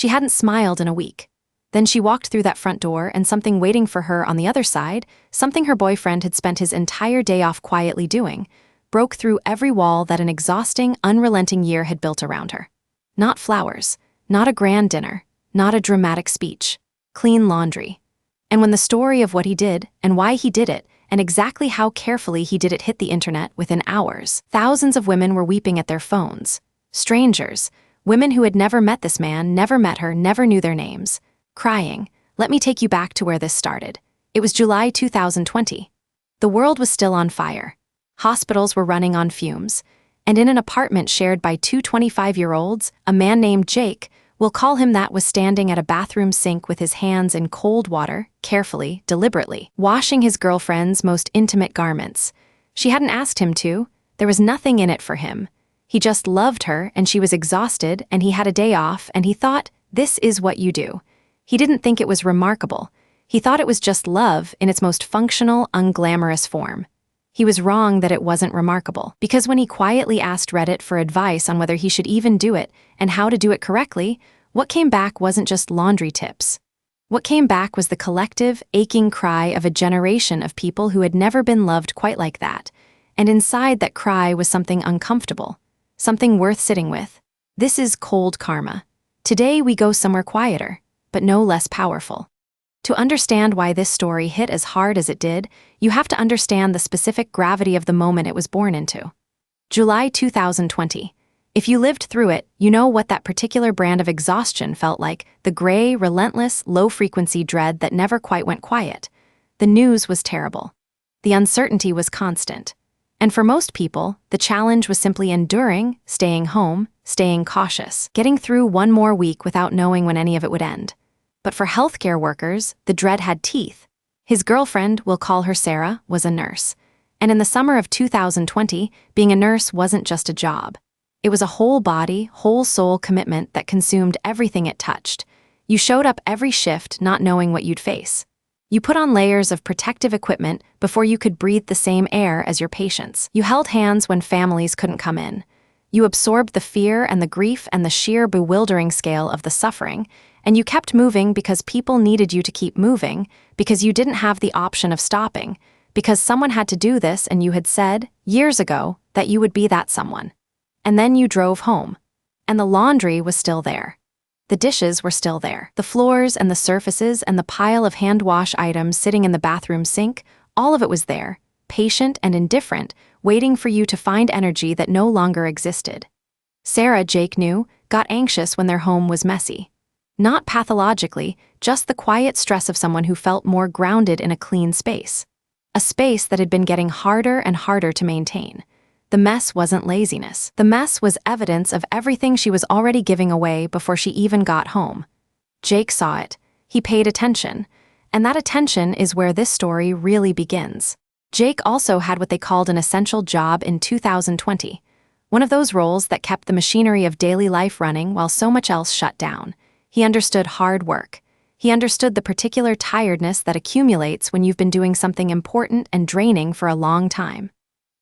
She hadn't smiled in a week. Then she walked through that front door and something waiting for her on the other side, something her boyfriend had spent his entire day off quietly doing, broke through every wall that an exhausting, unrelenting year had built around her. Not flowers, not a grand dinner, not a dramatic speech. Clean laundry. And when the story of what he did and why he did it and exactly how carefully he did it hit the internet within hours, thousands of women were weeping at their phones. Strangers, women who had never met this man, never met her, never knew their names. Crying, "Let me take you back to where this started." It was July 2020. The world was still on fire. Hospitals were running on fumes. And in an apartment shared by two 25-year-olds, a man named Jake, we'll call him that, was standing at a bathroom sink with his hands in cold water, carefully, deliberately, washing his girlfriend's most intimate garments. She hadn't asked him to. There was nothing in it for him. He just loved her, and she was exhausted, and he had a day off, and he thought, this is what you do. He didn't think it was remarkable. He thought it was just love in its most functional, unglamorous form. He was wrong that it wasn't remarkable, because when he quietly asked Reddit for advice on whether he should even do it and how to do it correctly, what came back wasn't just laundry tips. What came back was the collective, aching cry of a generation of people who had never been loved quite like that, and inside that cry was something uncomfortable, something worth sitting with. This is cold karma. Today we go somewhere quieter, but no less powerful. To understand why this story hit as hard as it did, you have to understand the specific gravity of the moment it was born into. July 2020. If you lived through it, you know what that particular brand of exhaustion felt like, the gray, relentless, low-frequency dread that never quite went quiet. The news was terrible. The uncertainty was constant. And for most people, the challenge was simply enduring, staying home, staying cautious, getting through one more week without knowing when any of it would end. But for healthcare workers, the dread had teeth. His girlfriend, we'll call her Sarah, was a nurse. And in the summer of 2020, being a nurse wasn't just a job. It was a whole body, whole soul commitment that consumed everything it touched. You showed up every shift not knowing what you'd face. You put on layers of protective equipment before you could breathe the same air as your patients. You held hands when families couldn't come in. You absorbed the fear and the grief and the sheer bewildering scale of the suffering, and you kept moving because people needed you to keep moving, because you didn't have the option of stopping, because someone had to do this and you had said, years ago, that you would be that someone. And then you drove home. And the laundry was still there. The dishes were still there. The floors and the surfaces and the pile of hand wash items sitting in the bathroom sink, all of it was there, patient and indifferent, waiting for you to find energy that no longer existed. Sarah, Jake knew, got anxious when their home was messy. Not pathologically, just the quiet stress of someone who felt more grounded in a clean space. A space that had been getting harder and harder to maintain. The mess wasn't laziness. The mess was evidence of everything she was already giving away before she even got home. Jake saw it. He paid attention. And that attention is where this story really begins. Jake also had what they called an essential job in 2020. One of those roles that kept the machinery of daily life running while so much else shut down. He understood hard work. He understood the particular tiredness that accumulates when you've been doing something important and draining for a long time.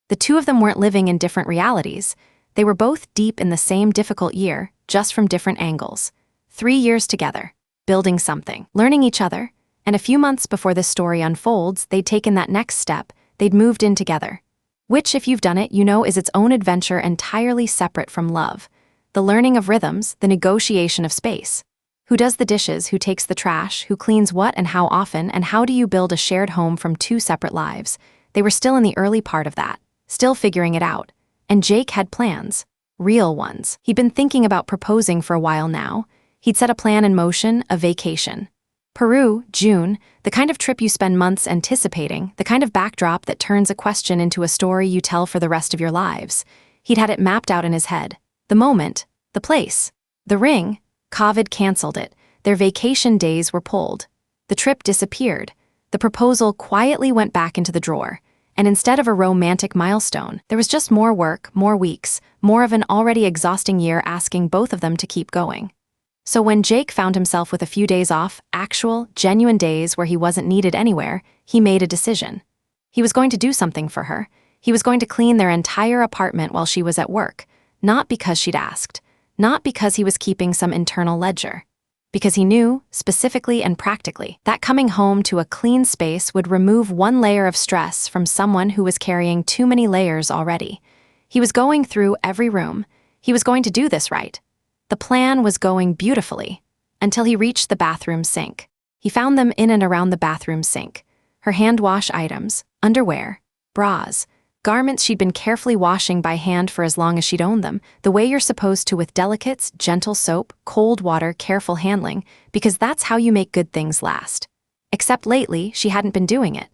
The two of them weren't living in different realities. They were both deep in the same difficult year, just from different angles. 3 years together, building something, learning each other, and a few months before this story unfolds, they'd taken that next step, they'd moved in together. Which, if you've done it, you know is its own adventure entirely separate from love. The learning of rhythms, the negotiation of space. Who does the dishes, who takes the trash, who cleans what and how often, and how do you build a shared home from two separate lives? They were still in the early part of that, still figuring it out. And Jake had plans. Real ones. He'd been thinking about proposing for a while now. He'd set a plan in motion, a vacation. Peru, June, the kind of trip you spend months anticipating, the kind of backdrop that turns a question into a story you tell for the rest of your lives. He'd had it mapped out in his head. The moment, the place, the ring. COVID canceled it. Their vacation days were pulled. The trip disappeared. The proposal quietly went back into the drawer. And instead of a romantic milestone, there was just more work, more weeks, more of an already exhausting year asking both of them to keep going. So when Jake found himself with a few days off, actual, genuine days where he wasn't needed anywhere, he made a decision. He was going to do something for her. He was going to clean their entire apartment while she was at work, not because she'd asked. Not because he was keeping some internal ledger. because he knew, specifically and practically, that coming home to a clean space would remove one layer of stress from someone who was carrying too many layers already. He was going through every room. He was going to do this right. The plan was going beautifully, until he reached the bathroom sink. He found them in and around the bathroom sink. Her hand wash items, underwear, bras, garments she'd been carefully washing by hand for as long as she'd owned them, the way you're supposed to with delicates, gentle soap, cold water, careful handling, because that's how you make good things last. Except lately, she hadn't been doing it.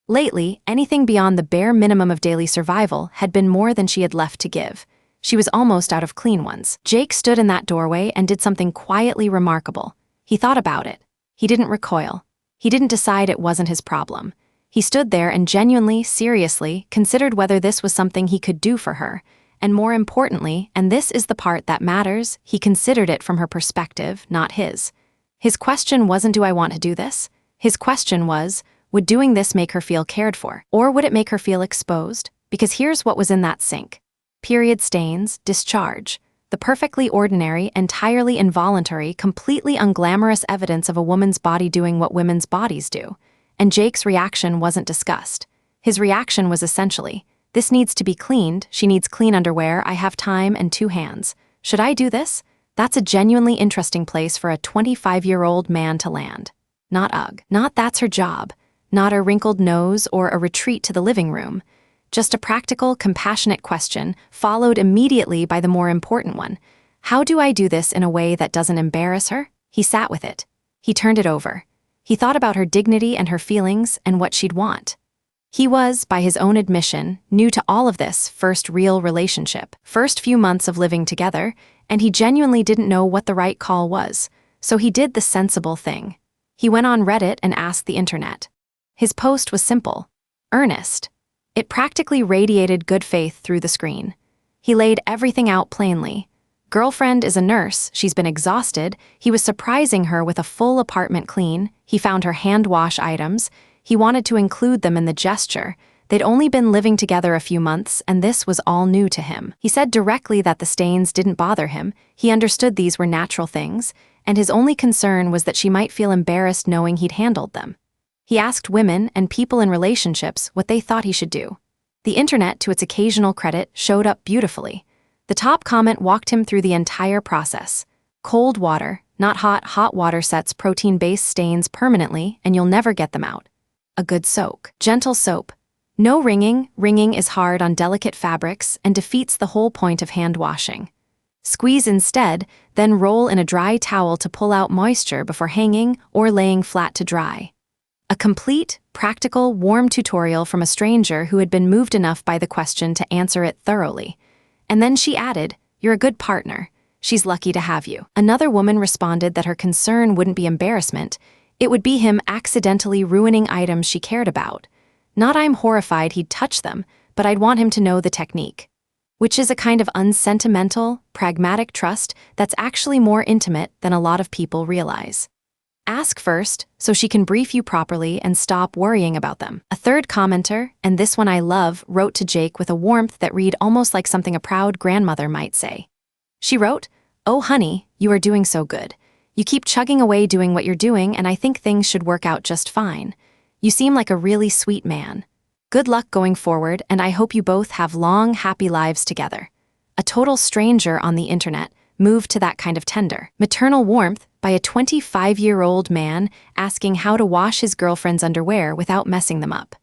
Lately, anything beyond the bare minimum of daily survival had been more than she had left to give. She was almost out of clean ones. Jake stood in that doorway and did something quietly remarkable. He thought about it. He didn't recoil. He didn't decide it wasn't his problem. He stood there and genuinely, seriously, considered whether this was something he could do for her. And more importantly, and this is the part that matters, he considered it from her perspective, not his. His question wasn't, do I want to do this? His question was, would doing this make her feel cared for? Or would it make her feel exposed? Because here's what was in that sink. Period stains, discharge. The perfectly ordinary, entirely involuntary, completely unglamorous evidence of a woman's body doing what women's bodies do. And Jake's reaction wasn't disgust. His reaction was essentially, this needs to be cleaned, she needs clean underwear, I have time and 2 hands. Should I do this? That's a genuinely interesting place for a 25-year-old man to land. Not ugh. Not that's her job. Not a wrinkled nose or a retreat to the living room. Just a practical, compassionate question, followed immediately by the more important one. How do I do this in a way that doesn't embarrass her? He sat with it. He turned it over. He thought about her dignity and her feelings and what she'd want. He was, by his own admission, new to all of this first real relationship, first few months of living together, and he genuinely didn't know what the right call was, so he did the sensible thing. He went on Reddit and asked the internet. His post was simple, earnest. It practically radiated good faith through the screen. He laid everything out plainly. Girlfriend is a nurse, she's been exhausted, he was surprising her with a full apartment clean, he found her hand wash items, he wanted to include them in the gesture. They'd only been living together a few months, and this was all new to him. He said directly that the stains didn't bother him, he understood these were natural things, and his only concern was that she might feel embarrassed knowing he'd handled them. He asked women and people in relationships what they thought he should do. The internet, to its occasional credit, showed up beautifully. The top comment walked him through the entire process. Cold water, not hot, hot water sets protein-based stains permanently, and you'll never get them out. A good soak. Gentle soap. No wringing. Wringing is hard on delicate fabrics and defeats the whole point of hand washing. Squeeze instead, then roll in a dry towel to pull out moisture before hanging or laying flat to dry. A complete, practical, warm tutorial from a stranger who had been moved enough by the question to answer it thoroughly. And then she added, "You're a good partner. She's lucky to have you." Another woman responded that her concern wouldn't be embarrassment, it would be him accidentally ruining items she cared about. Not I'm horrified he'd touch them, but I'd want him to know the technique. Which is a kind of unsentimental, pragmatic trust that's actually more intimate than a lot of people realize. Ask first, so she can brief you properly and stop worrying about them. A third commenter, and this one I love, wrote to Jake with a warmth that read almost like something a proud grandmother might say. She wrote, "Oh honey, you are doing so good. You keep chugging away doing what you're doing, and I think things should work out just fine. You seem like a really sweet man. Good luck going forward, and I hope you both have long, happy lives together." A total stranger on the internet moved to that kind of tender, maternal warmth by a 25-year-old man asking how to wash his girlfriend's underwear without messing them up.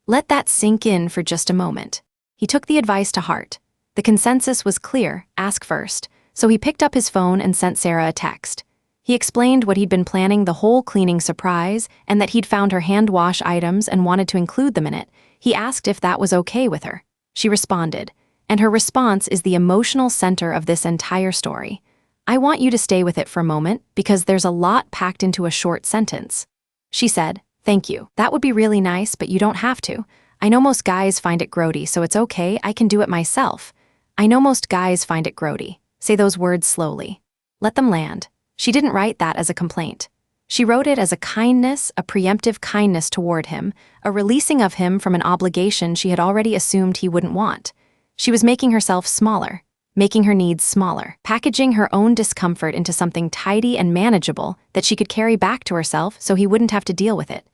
Let that sink in for just a moment. He took the advice to heart. The consensus was clear, ask first, so he picked up his phone and sent Sarah a text. He explained what he'd been planning the whole cleaning surprise and that he'd found her hand wash items and wanted to include them in it. He asked if that was okay with her. She responded, and her response is the emotional center of this entire story. I want you to stay with it for a moment because there's a lot packed into a short sentence. She said, "Thank you. That would be really nice, but you don't have to. I know most guys find it grody, so it's okay, I can do it myself. I know most guys find it grody." Say those words slowly. Let them land. She didn't write that as a complaint. She wrote it as a kindness, a preemptive kindness toward him, a releasing of him from an obligation she had already assumed he wouldn't want. She was making herself smaller, making her needs smaller, packaging her own discomfort into something tidy and manageable that she could carry back to herself so he wouldn't have to deal with it.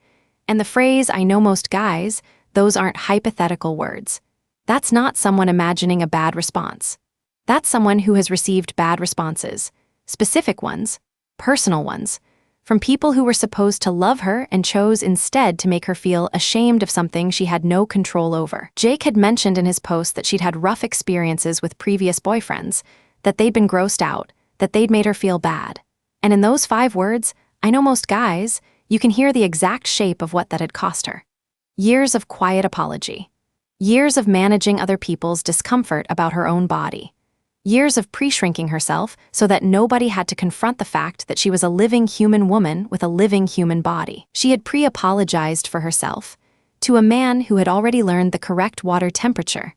And the phrase, "I know most guys," those aren't hypothetical words. That's not someone imagining a bad response. That's someone who has received bad responses, specific ones, personal ones, from people who were supposed to love her and chose instead to make her feel ashamed of something she had no control over. Jake had mentioned in his post that she'd had rough experiences with previous boyfriends, that they'd been grossed out, that they'd made her feel bad. And in those 5 words, "I know most guys," you can hear the exact shape of what that had cost her. Years of quiet apology. Years of managing other people's discomfort about her own body. Years of pre-shrinking herself so that nobody had to confront the fact that she was a living human woman with a living human body. She had pre-apologized for herself to a man who had already learned the correct water temperature.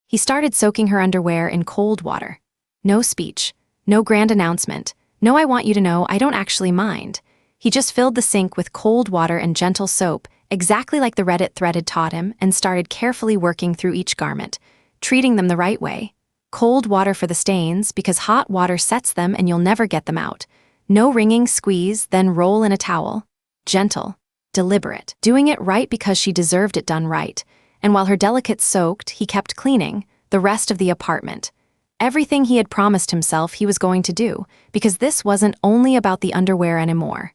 He started soaking her underwear in cold water. No speech, no grand announcement, no "I want you to know I don't actually mind." He just filled the sink with cold water and gentle soap, exactly like the Reddit thread had taught him, and started carefully working through each garment, treating them the right way. Cold water for the stains, because hot water sets them and you'll never get them out. No wringing, squeeze, then roll in a towel. Gentle, deliberate, doing it right because she deserved it done right. And while her delicates soaked, he kept cleaning the rest of the apartment. Everything he had promised himself he was going to do, because this wasn't only about the underwear anymore.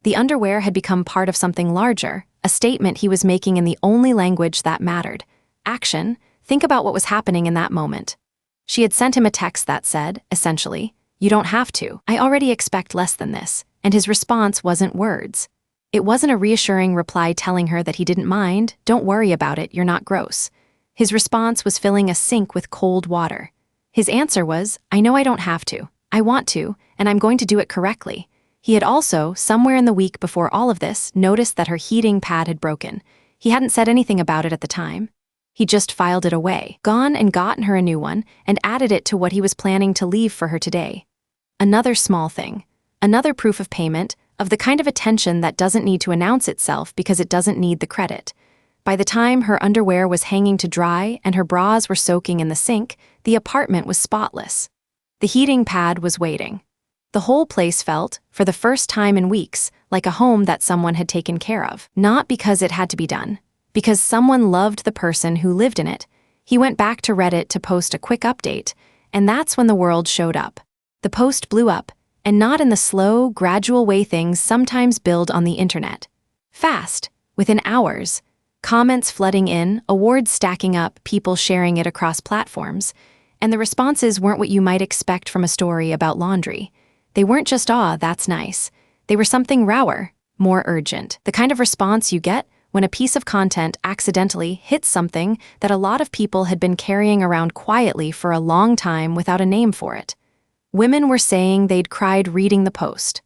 The underwear had become part of something larger, a statement he was making in the only language that mattered. Action. Think about what was happening in that moment. She had sent him a text that said, essentially, "You don't have to. I already expect less than this." And his response wasn't words. It wasn't a reassuring reply telling her that he didn't mind, "Don't worry about it, you're not gross." His response was filling a sink with cold water. His answer was, "I know I don't have to. I want to, and I'm going to do it correctly." He had also, somewhere in the week before all of this, noticed that her heating pad had broken. He hadn't said anything about it at the time. He just filed it away, gone and gotten her a new one, and added it to what he was planning to leave for her today. Another small thing. Another proof of payment, of the kind of attention that doesn't need to announce itself because it doesn't need the credit. By the time her underwear was hanging to dry and her bras were soaking in the sink, the apartment was spotless. The heating pad was waiting. The whole place felt, for the first time in weeks, like a home that someone had taken care of. Not because it had to be done. Because someone loved the person who lived in it. He went back to Reddit to post a quick update, and that's when the world showed up. The post blew up, and not in the slow, gradual way things sometimes build on the internet. Fast, within hours. Comments flooding in, awards stacking up, people sharing it across platforms. And the responses weren't what you might expect from a story about laundry. They weren't just, "Aw, that's nice." They were something rawer, more urgent. The kind of response you get when a piece of content accidentally hits something that a lot of people had been carrying around quietly for a long time without a name for it. Women were saying they'd cried reading the post.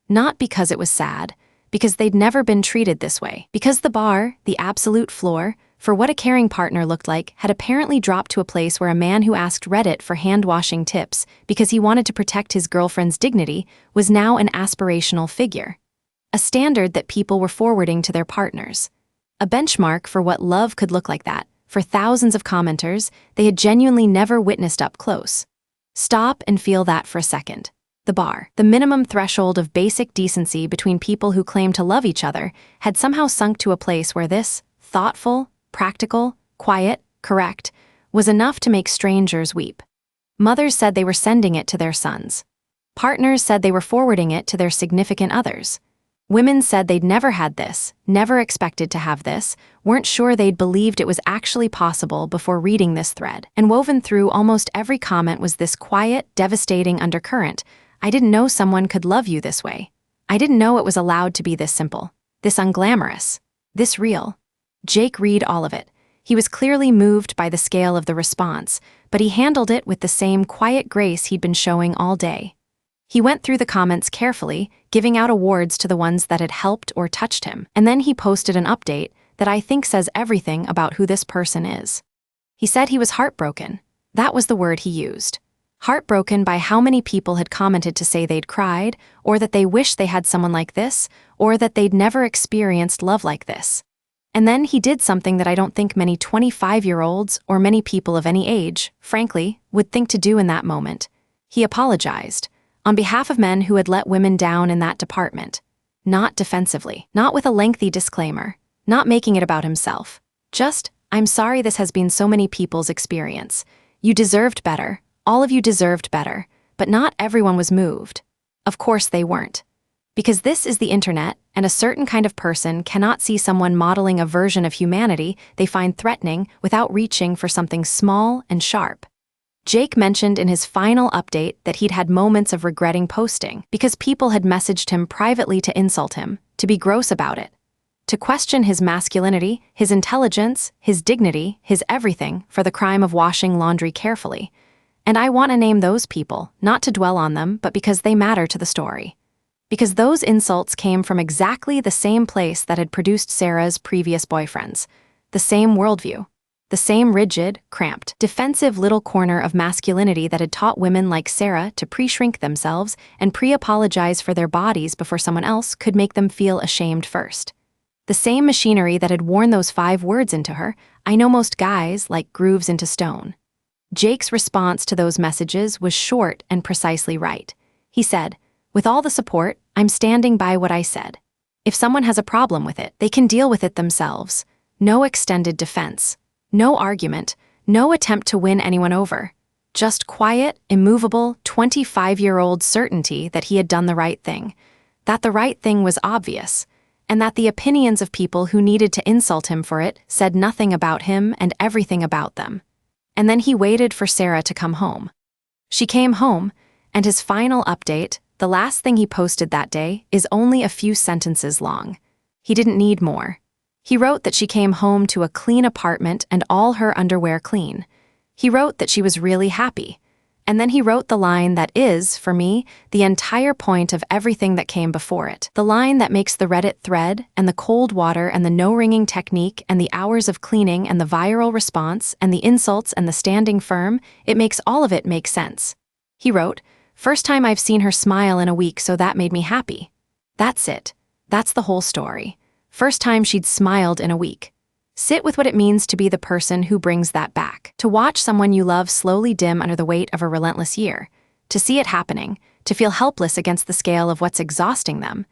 Not because it was sad, because they'd never been treated this way. Because the bar, the absolute floor, for what a caring partner looked like, had apparently dropped to a place where a man who asked Reddit for hand-washing tips because he wanted to protect his girlfriend's dignity was now an aspirational figure. A standard that people were forwarding to their partners. A benchmark for what love could look like that, for thousands of commenters they had genuinely never witnessed up close. Stop and feel that for a second. The bar, the minimum threshold of basic decency between people who claim to love each other, had somehow sunk to a place where this, thoughtful, practical, quiet, correct, was enough to make strangers weep. Mothers said they were sending it to their sons. Partners said they were forwarding it to their significant others. Women said they'd never had this, never expected to have this, weren't sure they'd believed it was actually possible before reading this thread. And woven through almost every comment was this quiet, devastating undercurrent. "I didn't know someone could love you this way. I didn't know it was allowed to be this simple, this unglamorous, this real." Jake read all of it. He was clearly moved by the scale of the response, but he handled it with the same quiet grace he'd been showing all day. He went through the comments carefully, giving out awards to the ones that had helped or touched him, and then he posted an update that I think says everything about who this person is. He said he was heartbroken. That was the word he used. Heartbroken by how many people had commented to say they'd cried, or that they wished they had someone like this, or that they'd never experienced love like this. And then he did something that I don't think many 25-year-olds or many people of any age, frankly, would think to do in that moment. He apologized, on behalf of men who had let women down in that department. Not defensively, not with a lengthy disclaimer, not making it about himself. Just, I'm sorry this has been so many people's experience. You deserved better, all of you deserved better, but not everyone was moved. Of course they weren't. Because this is the internet, and a certain kind of person cannot see someone modeling a version of humanity they find threatening without reaching for something small and sharp. Jake mentioned in his final update that he'd had moments of regretting posting because people had messaged him privately to insult him, to be gross about it, to question his masculinity, his intelligence, his dignity, his everything for the crime of washing laundry carefully. And I want to name those people, not to dwell on them, but because they matter to the story. Because those insults came from exactly the same place that had produced Sarah's previous boyfriends, the same worldview, the same rigid, cramped, defensive little corner of masculinity that had taught women like Sarah to pre-shrink themselves and pre-apologize for their bodies before someone else could make them feel ashamed first. The same machinery that had worn those 5 words into her, I know most guys like grooves into stone. Jake's response to those messages was short and precisely right. He said, "With all the support, I'm standing by what I said. If someone has a problem with it, they can deal with it themselves. No extended defense. No argument. No attempt to win anyone over. Just quiet, immovable, 25-year-old certainty that he had done the right thing. That the right thing was obvious. And that the opinions of people who needed to insult him for it said nothing about him and everything about them." And then he waited for Sarah to come home. She came home, and his final update, the last thing he posted that day, is only a few sentences long. He didn't need more. He wrote that she came home to a clean apartment and all her underwear clean. He wrote that she was really happy. And then he wrote the line that is, for me, the entire point of everything that came before it. The line that makes the Reddit thread and the cold water and the no-ringing technique and the hours of cleaning and the viral response and the insults and the standing firm, it makes all of it make sense. He wrote, "First time I've seen her smile in a week, so that made me happy." That's it. That's the whole story. First time she'd smiled in a week. Sit with what it means to be the person who brings that back. To watch someone you love slowly dim under the weight of a relentless year. To see it happening. To feel helpless against the scale of what's exhausting them.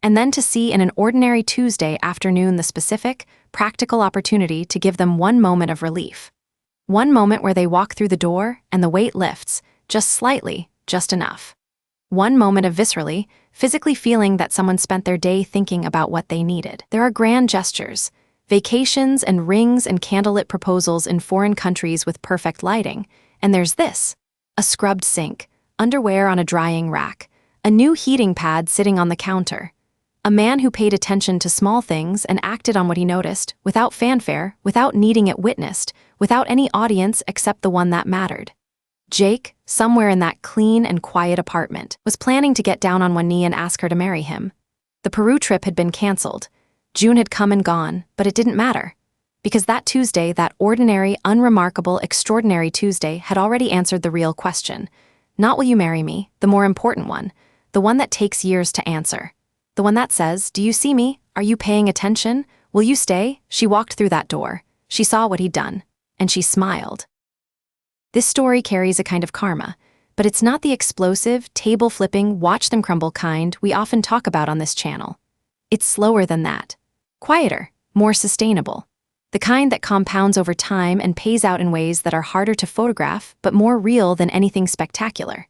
And then to see in an ordinary Tuesday afternoon the specific, practical opportunity to give them one moment of relief. One moment where they walk through the door and the weight lifts, just slightly, just enough. One moment of viscerally, physically feeling that someone spent their day thinking about what they needed. There are grand gestures. Vacations and rings and candlelit proposals in foreign countries with perfect lighting. And there's this. A scrubbed sink, underwear on a drying rack, a new heating pad sitting on the counter. A man who paid attention to small things and acted on what he noticed, without fanfare, without needing it witnessed, without any audience except the one that mattered. Jake, somewhere in that clean and quiet apartment, was planning to get down on one knee and ask her to marry him. The Peru trip had been canceled. June had come and gone, but it didn't matter. Because that Tuesday, that ordinary, unremarkable, extraordinary Tuesday, had already answered the real question. Not will you marry me, the more important one, the one that takes years to answer. The one that says, do you see me? Are you paying attention? Will you stay? She walked through that door. She saw what he'd done. And she smiled. This story carries a kind of karma, but it's not the explosive, table-flipping, watch-them-crumble kind we often talk about on this channel. It's slower than that. Quieter, more sustainable. The kind that compounds over time and pays out in ways that are harder to photograph, but more real than anything spectacular.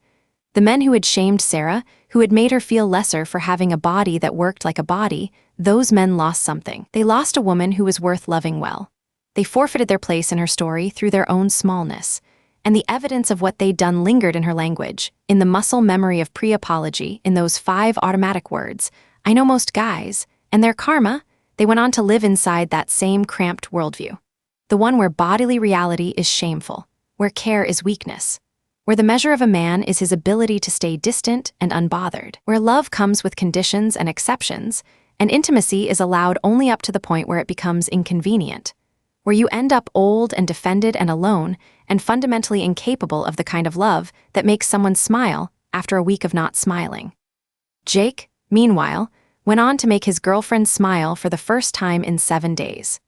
The men who had shamed Sarah, who had made her feel lesser for having a body that worked like a body, those men lost something. They lost a woman who was worth loving well. They forfeited their place in her story through their own smallness. And the evidence of what they'd done lingered in her language, in the muscle memory of pre-apology, in those 5 automatic words, I know most guys, and their karma, they went on to live inside that same cramped worldview. The one where bodily reality is shameful, where care is weakness, where the measure of a man is his ability to stay distant and unbothered, where love comes with conditions and exceptions, and intimacy is allowed only up to the point where it becomes inconvenient, where you end up old and defended and alone and fundamentally incapable of the kind of love that makes someone smile after a week of not smiling. Jake, meanwhile, went on to make his girlfriend smile for the first time in 7 days.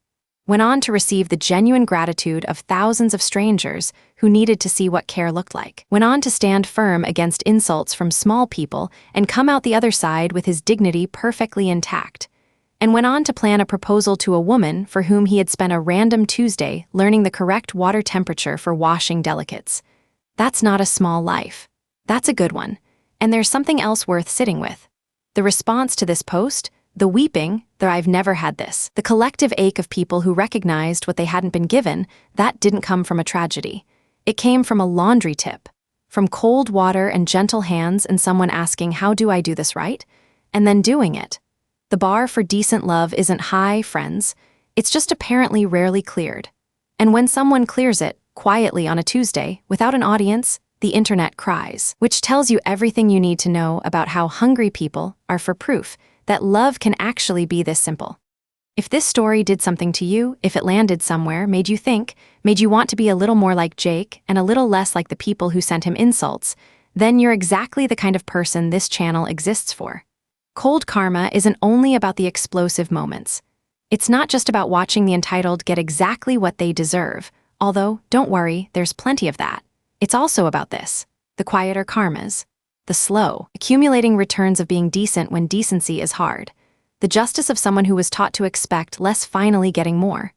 Went on to receive the genuine gratitude of thousands of strangers who needed to see what care looked like. Went on to stand firm against insults from small people and come out the other side with his dignity perfectly intact. And went on to plan a proposal to a woman for whom he had spent a random Tuesday learning the correct water temperature for washing delicates. That's not a small life. That's a good one. And there's something else worth sitting with. The response to this post, the weeping, the I've never had this, the collective ache of people who recognized what they hadn't been given, that didn't come from a tragedy. It came from a laundry tip, from cold water and gentle hands and someone asking, how do I do this right? And then doing it. The bar for decent love isn't high, friends. It's just apparently rarely cleared. And when someone clears it, quietly on a Tuesday, without an audience, the internet cries, which tells you everything you need to know about how hungry people are for proof that love can actually be this simple. If this story did something to you, if it landed somewhere, made you think, made you want to be a little more like Jake and a little less like the people who sent him insults, then you're exactly the kind of person this channel exists for. Cold karma isn't only about the explosive moments. It's not just about watching the entitled get exactly what they deserve, although, don't worry, there's plenty of that. It's also about this, the quieter karmas, the slow, accumulating returns of being decent when decency is hard, the justice of someone who was taught to expect less finally getting more,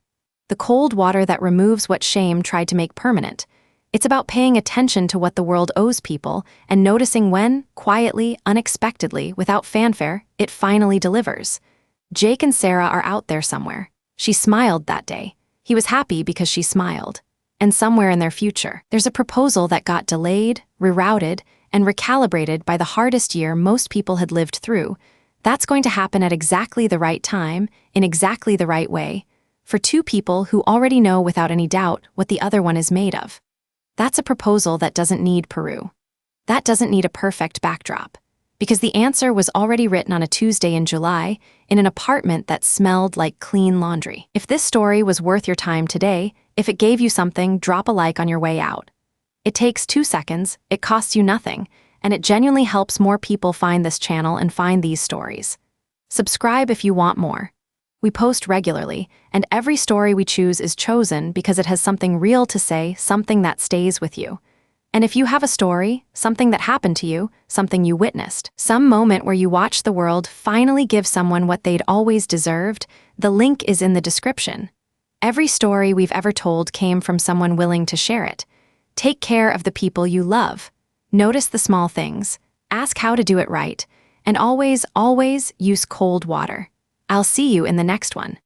the cold water that removes what shame tried to make permanent. It's about paying attention to what the world owes people and noticing when, quietly, unexpectedly, without fanfare, it finally delivers. Jake and Sarah are out there somewhere. She smiled that day. He was happy because she smiled. And somewhere in their future, there's a proposal that got delayed, rerouted, and recalibrated by the hardest year most people had lived through. That's going to happen at exactly the right time, in exactly the right way, for two people who already know without any doubt what the other one is made of. That's a proposal that doesn't need Peru. That doesn't need a perfect backdrop. Because the answer was already written on a Tuesday in July, in an apartment that smelled like clean laundry. If this story was worth your time today, if it gave you something, drop a like on your way out. It takes 2 seconds, it costs you nothing, and it genuinely helps more people find this channel and find these stories. Subscribe if you want more. We post regularly, and every story we choose is chosen because it has something real to say, something that stays with you. And if you have a story, something that happened to you, something you witnessed, some moment where you watched the world finally give someone what they'd always deserved, the link is in the description. Every story we've ever told came from someone willing to share it. Take care of the people you love. Notice the small things. Ask how to do it right. And always, always use cold water. I'll see you in the next one.